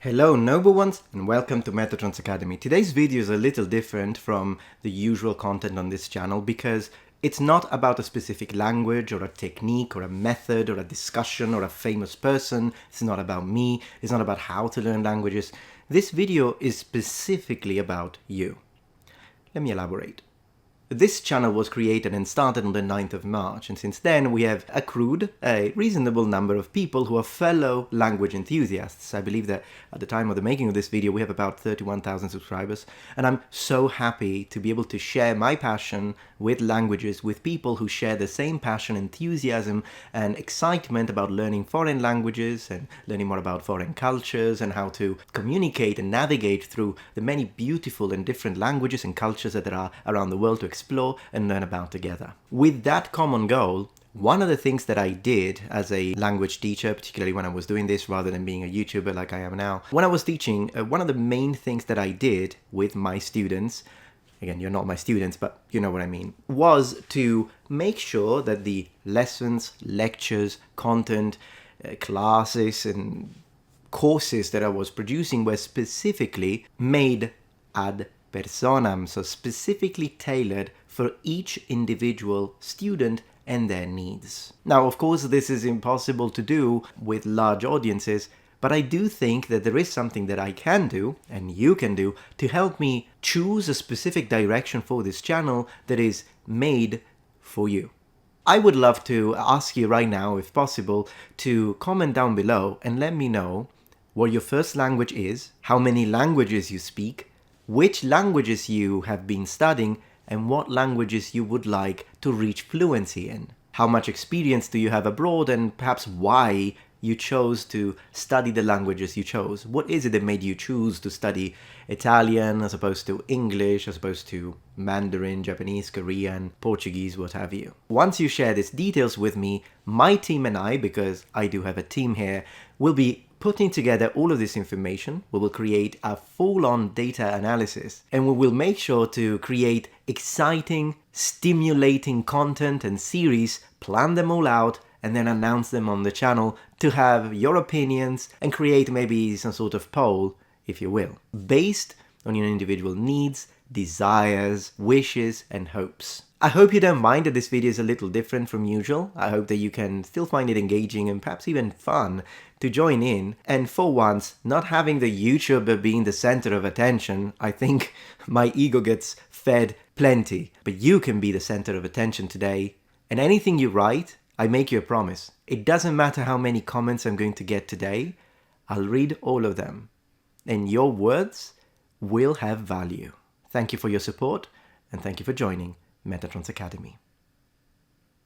Hello noble ones and welcome to Metatrons Academy. Today's video is a little different from the usual content on this channel because it's not about a specific language or a technique or a method or a discussion or a famous person. It's not about me. It's not about how to learn languages. This video is specifically about you. Let me elaborate. This channel was created and started on the 9th of March, and since then we have accrued a reasonable number of people who are fellow language enthusiasts. I believe that at the time of the making of this video we have about 31,000 subscribers, and I'm so happy to be able to share my passion with languages with people who share the same passion, enthusiasm, and excitement about learning foreign languages and learning more about foreign cultures and how to communicate and navigate through the many beautiful and different languages and cultures that there are around the world to explore and learn about together. With that common goal, one of the things that I did as a language teacher, particularly when I was doing this rather than being a YouTuber like I am now, when I was teaching, one of the main things that I did with my students, again, you're not my students, but you know what I mean, was to make sure that the lessons, lectures, content, classes and courses that I was producing were specifically made ad personam, so specifically tailored for each individual student and their needs. Now, of course, this is impossible to do with large audiences, but I do think that there is something that I can do, and you can do, to help me choose a specific direction for this channel that is made for you. I would love to ask you right now, if possible, to comment down below and let me know what your first language is, how many languages you speak, which languages you have been studying, and what languages you would like to reach fluency in. How much experience do you have abroad, and perhaps why you chose to study the languages you chose. What is it that made you choose to study Italian as opposed to English, as opposed to Mandarin, Japanese, Korean, Portuguese, what have you? Once you share these details with me, my team and I, because I do have a team here, will be putting together all of this information. We will create a full-on data analysis, and we will make sure to create exciting, stimulating content and series, plan them all out, and then announce them on the channel to have your opinions and create maybe some sort of poll, if you will, based on your individual needs, desires, wishes, and hopes. I hope you don't mind that this video is a little different from usual. I hope that you can still find it engaging and perhaps even fun to join in. And for once, not having the YouTuber being the center of attention, I think my ego gets fed plenty. But you can be the center of attention today. And anything you write, I make you a promise. It doesn't matter how many comments I'm going to get today, I'll read all of them. And your words will have value. Thank you for your support, and thank you for joining Metatrons Academy.